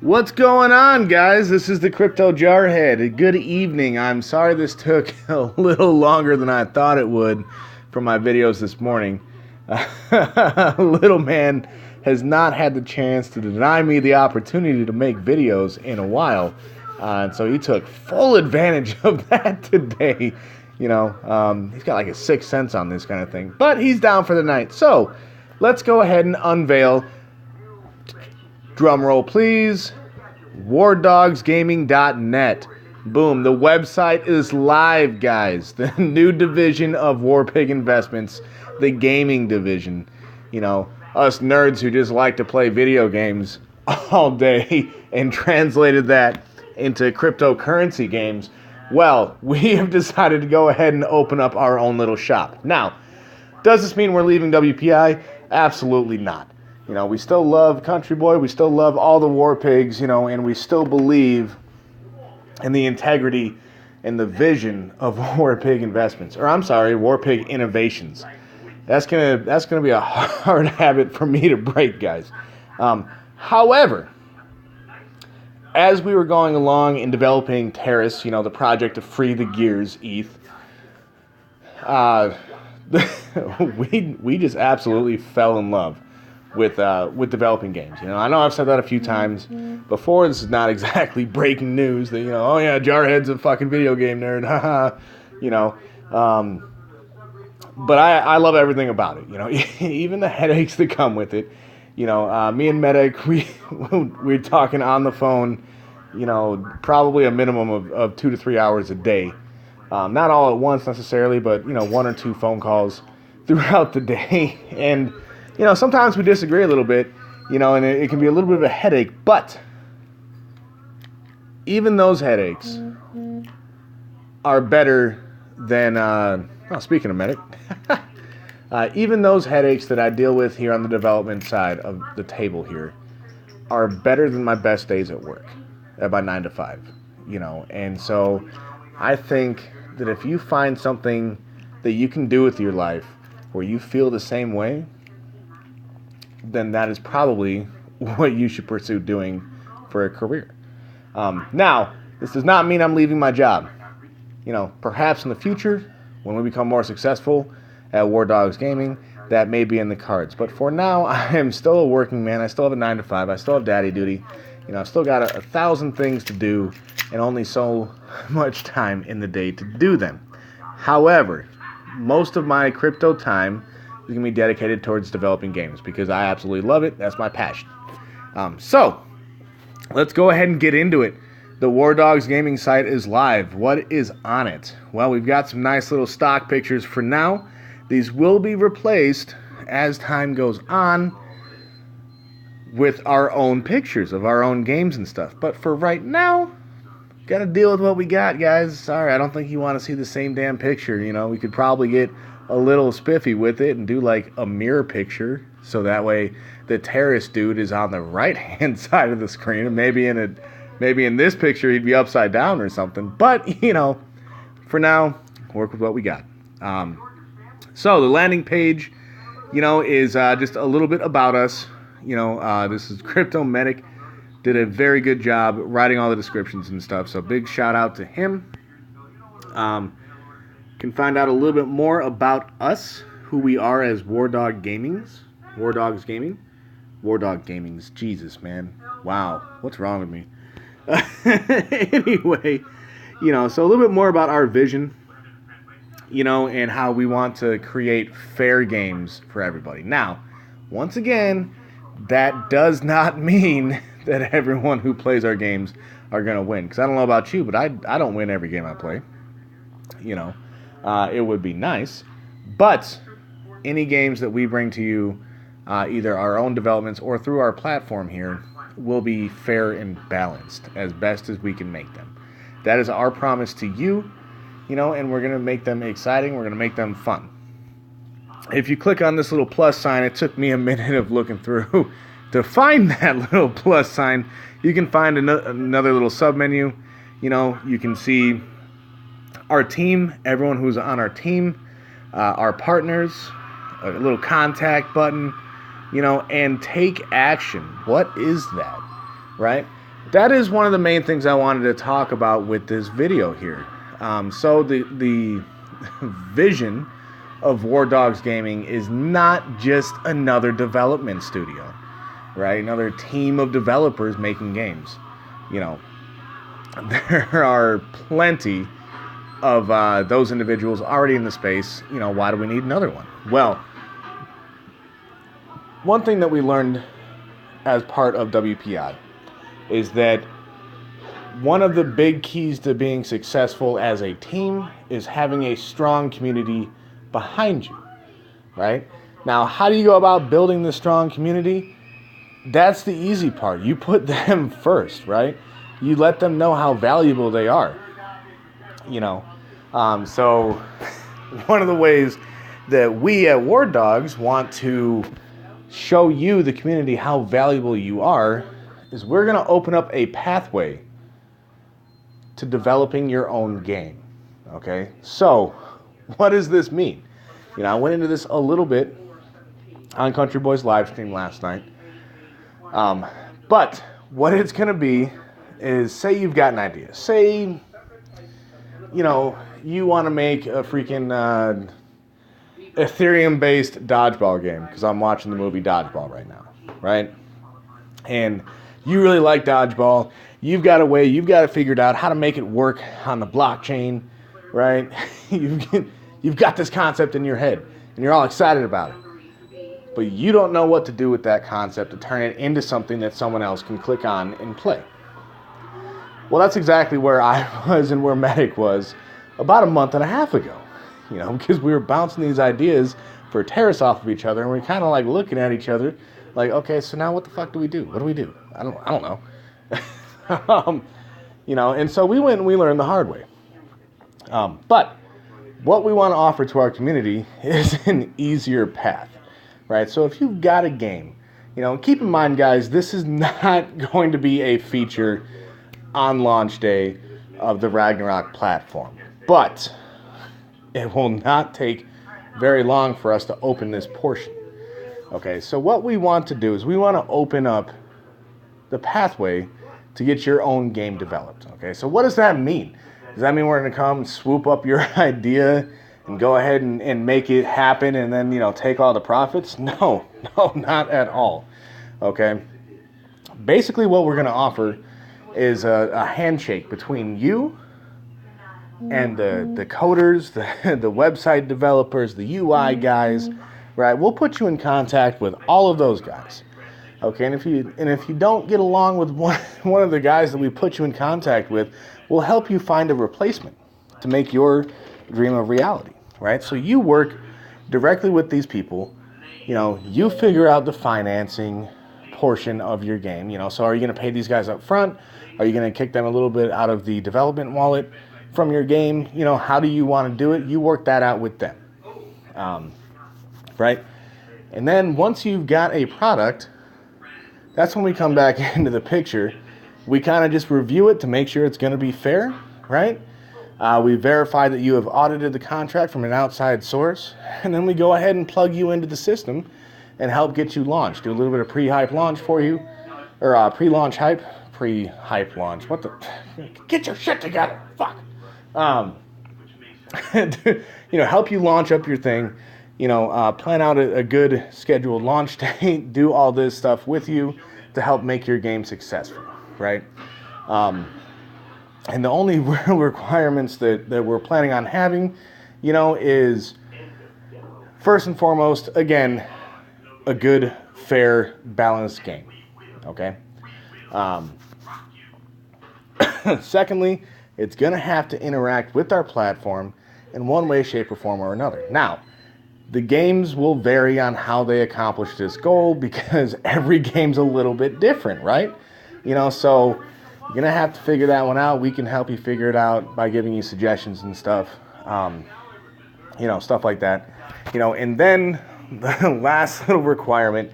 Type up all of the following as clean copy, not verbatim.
What's going on, guys? This is the Crypto Jarhead. Good evening. I'm sorry this took a little longer than I thought it would for my videos this morning. Little man has not had the chance to deny me the opportunity to make videos in a while. And so he took full advantage of that today. He's got like a sixth sense on this kind of thing. But he's down for the night. So let's go ahead and unveil, drum roll please, wardogsgaming.net. Boom, the website is live, guys. The new division of Warpig Investments, the gaming division. Us nerds who just like to play video games all day and translated that into cryptocurrency games. Well, we have decided to go ahead and open up our own little shop. Now, does this mean we're leaving WPI? Absolutely not. We still love Country Boy, we still love all the war pigs, and we still believe in the integrity and the vision of Warpig Investments. Or Warpig Innovations. That's gonna be a hard habit for me to break, guys. However, as we were going along in developing Terrace, the project to free the gears, ETH, we just absolutely fell in love with developing games. I know I've said that a few times before. This is not exactly breaking news that, oh yeah, Jarhead's a fucking video game nerd, haha, but I love everything about it, even the headaches that come with it. Me and Medic, we're talking on the phone, probably a minimum of 2 to 3 hours a day. Not all at once necessarily, but, 1 or 2 phone calls throughout the day. And, sometimes we disagree a little bit, and it can be a little bit of a headache. But even those headaches are better than, speaking of Medic, even those headaches that I deal with here on the development side of the table here are better than my best days at work, at my 9 to 5, And so I think that if you find something that you can do with your life where you feel the same way, then that is probably what you should pursue doing for a career. Now, this does not mean I'm leaving my job. Perhaps in the future, when we become more successful at War Dogs Gaming, that may be in the cards. But for now, I am still a working man. I still have a 9 to 5. I still have daddy duty. I've still got 1,000 things to do and only so much time in the day to do them. However, most of my crypto time is going to be dedicated towards developing games because I absolutely love it. That's my passion. So, let's go ahead and get into it. The War Dogs Gaming site is live. What is on it? Well, we've got some nice little stock pictures for now. These will be replaced as time goes on with our own pictures of our own games and stuff. But for right now, got to deal with what we got, guys. Sorry, I don't think you want to see the same damn picture. We could probably get a little spiffy with it and do like a mirror picture, so that way the terrorist dude is on the right-hand side of the screen, and maybe in this picture he'd be upside down or something. But for now, work with what we got. So the landing page, is just a little bit about us. This is Crypto Medic. Did a very good job writing all the descriptions and stuff. So big shout out to him. Can find out a little bit more about us, who we are as War Dogs Gaming. Jesus, man. Wow. What's wrong with me? Anyway, so a little bit more about our vision, and how we want to create fair games for everybody. Now, once again, that does not mean that everyone who plays our games are going to win. Because I don't know about you, but I don't win every game I play. It would be nice. But any games that we bring to you, either our own developments or through our platform here, will be fair and balanced as best as we can make them. That is our promise to you, and we're going to make them exciting. We're going to make them fun. If you click on this little plus sign, it took me a minute of looking through to find that little plus sign. You can find another little submenu. You can see our team, everyone who's on our team, our partners, a little contact button, and take action. What is that? right? That is one of the main things I wanted to talk about with this video here. So the vision of War Dogs Gaming is not just another development studio, right? Another team of developers making games. You know, there are plenty of those individuals already in the space. You know, why do we need another one? Well, one thing that we learned as part of WPI is that one of the big keys to being successful as a team is having a strong community behind you, right? Now, how do you go about building the strong community? That's the easy part. You put them first, right? You let them know how valuable they are, you know. So one of the ways that we at War Dogs want to show you, the community, how valuable you are is we're going to open up a pathway to developing your own game. Okay, so what does this mean? You know, I went into this a little bit on Country Boy's live stream last night. But what it's going to be is, say you've got an idea. Say, you know, you want to make a freaking Ethereum-based dodgeball game, because I'm watching the movie Dodgeball right now, right? And you really like dodgeball. You've got a way, you've got it figured out how to make it work on the blockchain, right? You've got this concept in your head, and you're all excited about it. But you don't know what to do with that concept to turn it into something that someone else can click on and play. Well, that's exactly where I was and where Medic was about a month and a half ago. You know, because we were bouncing these ideas for terrace off of each other, and we're kind of like looking at each other like, okay, so now what the fuck do we do? What do we do? I don't know. You know, and so we went and we learned the hard way. But what we want to offer to our community is an easier path, right? So if you've got a game, you know, keep in mind, guys, this is not going to be a feature on launch day of the Ragnarok platform, but it will not take very long for us to open this portion. Okay, so what we want to do is we want to open up the pathway to get your own game developed. Okay, so what does that mean? Does that mean we're going to come and swoop up your idea and go ahead and make it happen and then, you know, take all the profits? No, not at all. Okay, basically what we're going to offer is a handshake between you and the coders, the website developers, the UI guys, right? We'll put you in contact with all of those guys. Okay, and if you don't get along with one of the guys that we put you in contact with, we'll help you find a replacement to make your dream a reality, right? So you work directly with these people. You know, you figure out the financing portion of your game. You know, so are you going to pay these guys up front? Are you going to kick them a little bit out of the development wallet from your game? You know, how do you want to do it? You work that out with them, right? And then once you've got a product, that's when we come back into the picture. We kind of just review it to make sure it's going to be fair, right? We verify that you have audited the contract from an outside source, and then we go ahead and plug you into the system and help get you launched. Do a little bit of pre-hype launch for you, or pre-launch hype. Pre-hype launch. What the? Get your shit together. Fuck. You know, help you launch up your thing. You know, plan out a good scheduled launch date. Do all this stuff with you to help make your game successful, right? And the only real requirements that we're planning on having, you know, is first and foremost, again, a good, fair, balanced game. Okay. Secondly, it's going to have to interact with our platform in one way, shape, or form or another. Now, the games will vary on how they accomplish this goal because every game's a little bit different, right? You know, so you're going to have to figure that one out. We can help you figure it out by giving you suggestions and stuff, you know, stuff like that. You know, and then the last little requirement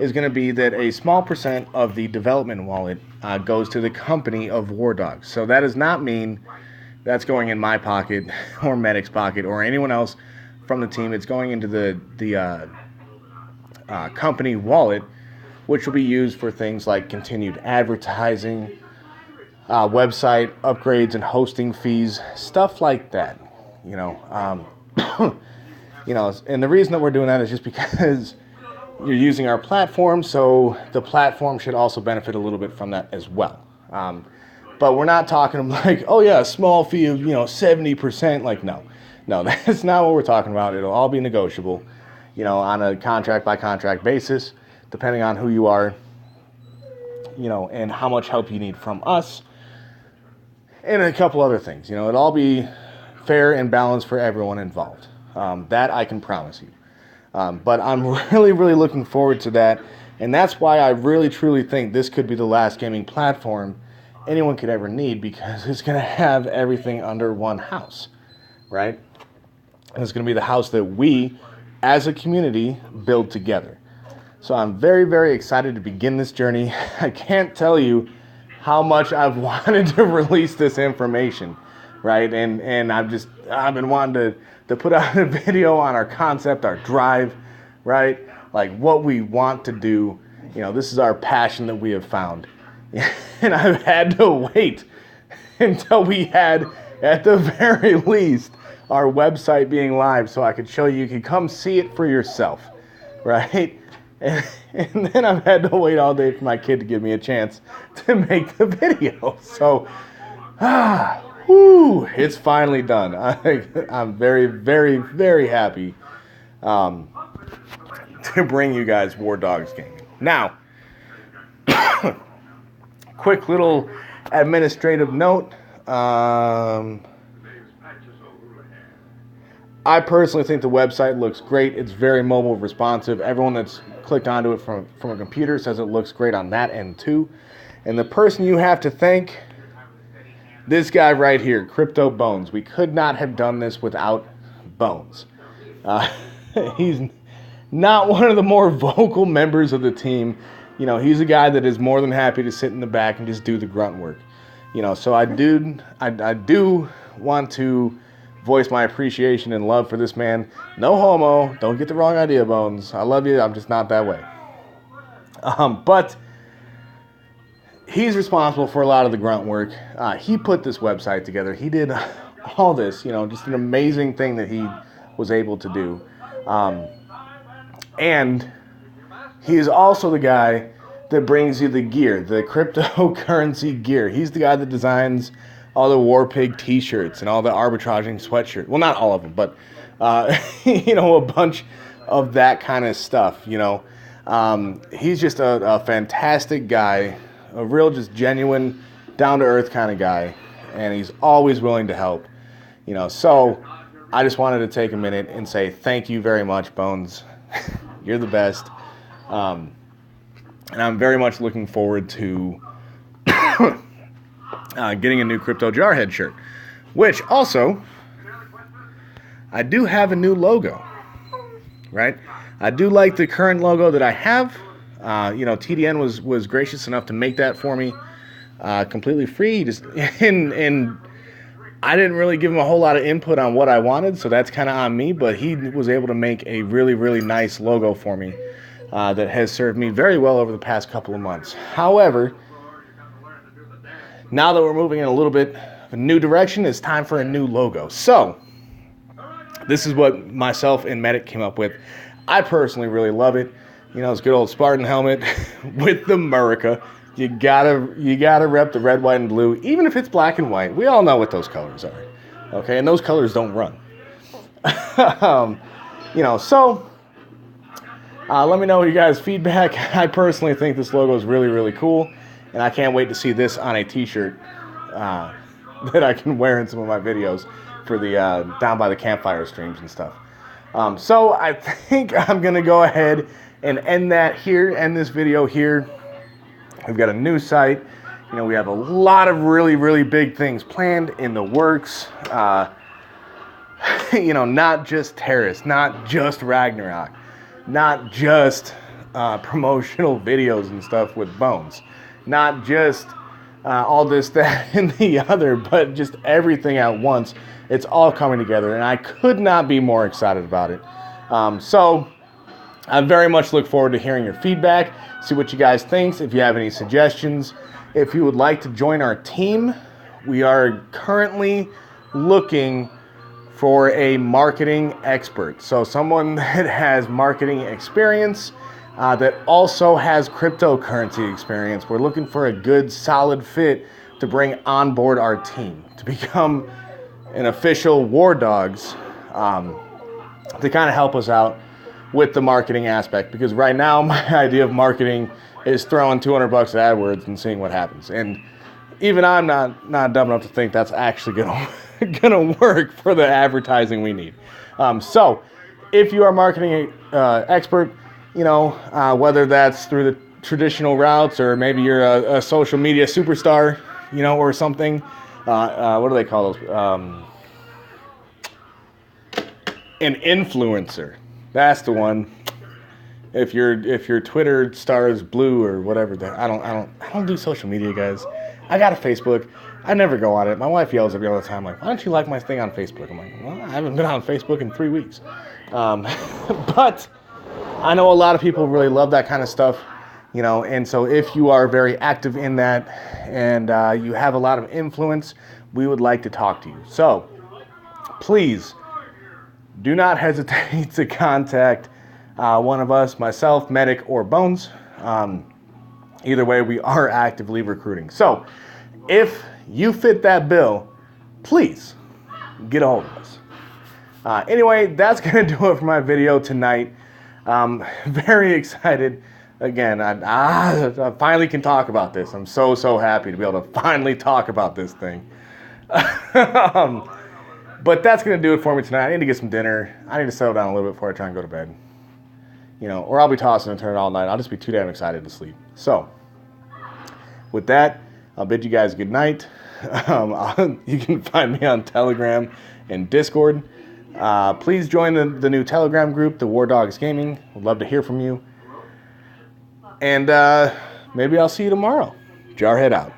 is going to be that a small percent of the development wallet goes to the company of War Dogs. So that does not mean that's going in my pocket or Medic's pocket or anyone else from the team. It's going into the company wallet which will be used for things like continued advertising, website upgrades and hosting fees, stuff like that. You know, and the reason that we're doing that is just because you're using our platform, so the platform should also benefit a little bit from that as well. But we're not talking like, oh yeah, a small fee of 70%. Like no, that's not what we're talking about. It'll all be negotiable, on a contract by contract basis, depending on who you are, and how much help you need from us, and a couple other things. It'll all be fair and balanced for everyone involved. That I can promise you. But I'm really, really looking forward to that. And that's why I really, truly think this could be the last gaming platform anyone could ever need, because it's going to have everything under one house, right? And it's going to be the house that we, as a community, build together. So I'm very, very excited to begin this journey. I can't tell you how much I've wanted to release this information, right? And I've been wanting to put out a video on our concept, our drive, right? Like what we want to do. This is our passion that we have found. And I've had to wait until we had, at the very least, our website being live so I could show you. You could come see it for yourself, right? And then I've had to wait all day for my kid to give me a chance to make the video. So, it's finally done. I'm very, very, very happy to bring you guys War Dogs Gaming. Now, quick little administrative note. I personally think the website looks great. It's very mobile responsive. Everyone that's clicked onto it from a computer says it looks great on that end too. And the person you have to thank, this guy right here, Crypto Bones. We could not have done this without Bones. He's not one of the more vocal members of the team. He's a guy that is more than happy to sit in the back and just do the grunt work. So I do want to voice my appreciation and love for this man. No homo. Don't get the wrong idea, Bones. I love you. I'm just not that way. But he's responsible for a lot of the grunt work. He put this website together. He did all this, just an amazing thing that he was able to do. And he is also the guy that brings you the gear, the cryptocurrency gear. He's the guy that designs all the War Pig t-shirts and all the arbitraging sweatshirts. Well, not all of them, but, a bunch of that kind of stuff, He's just a fantastic guy, a real just genuine, down-to-earth kind of guy, and he's always willing to help, So I just wanted to take a minute and say thank you very much, Bones. You're the best. And I'm very much looking forward to getting a new Crypto Jarhead shirt, which also, I do have a new logo, right? I do like the current logo that I have. TDN was gracious enough to make that for me, completely free. And I didn't really give him a whole lot of input on what I wanted, so that's kind of on me. But he was able to make a really, really nice logo for me that has served me very well over the past couple of months. However, now that we're moving in a little bit of a new direction, it's time for a new logo. So, this is what myself and Medic came up with. I personally really love it. It's a good old Spartan helmet with the Murica. You gotta rep the red, white, and blue, even if it's black and white. We all know what those colors are, okay? And those colors don't run. Let me know your guys' feedback. I personally think this logo is really, really cool, and I can't wait to see this on a t-shirt that I can wear in some of my videos for the Down by the Campfire streams and stuff. So I think I'm going to go ahead and end this video here. We've got a new site. We have a lot of really, really big things planned in the works. Not just Terrace, not just Ragnarok, not just promotional videos and stuff with Bones, not just all this, that, and the other, but just everything at once. It's all coming together, and I could not be more excited about it. So I very much look forward to hearing your feedback, see what you guys think, if you have any suggestions. If you would like to join our team, we are currently looking for a marketing expert. So someone that has marketing experience, that also has cryptocurrency experience. We're looking for a good, solid fit to bring on board our team, to become an official War Dogs, to kind of help us out with the marketing aspect. Because right now, my idea of marketing is throwing $200 at AdWords and seeing what happens. And even I'm not dumb enough to think that's actually gonna work for the advertising we need. So if you are a marketing expert, you know, whether that's through the traditional routes or maybe you're a social media superstar, you know, or something. What do they call those? An influencer. That's the one. If your Twitter star is blue or whatever, I don't do social media, guys. I got a Facebook. I never go on it. My wife yells at me all the time, like, why don't you like my thing on Facebook? I'm like, well, I haven't been on Facebook in 3 weeks. But I know a lot of people really love that kind of stuff, you know, and so if you are very active in that and you have a lot of influence, we would like to talk to you. So please do not hesitate to contact one of us, myself, Medic, or Bones. Either way, we are actively recruiting. So if you fit that bill, please get a hold of us. Anyway, that's going to do it for my video tonight. Very excited. Again, I finally can talk about this. I'm so happy to be able to finally talk about this thing. But that's going to do it for me tonight. I need to get some dinner. I need to settle down a little bit before I try and go to bed. You know, or I'll be tossing and turning all night. I'll just be too damn excited to sleep. So, with that, I'll bid you guys good night. You can find me on Telegram and Discord. Please join the new Telegram group, the War Dogs Gaming. Would love to hear from you. And maybe I'll see you tomorrow. Jarhead out.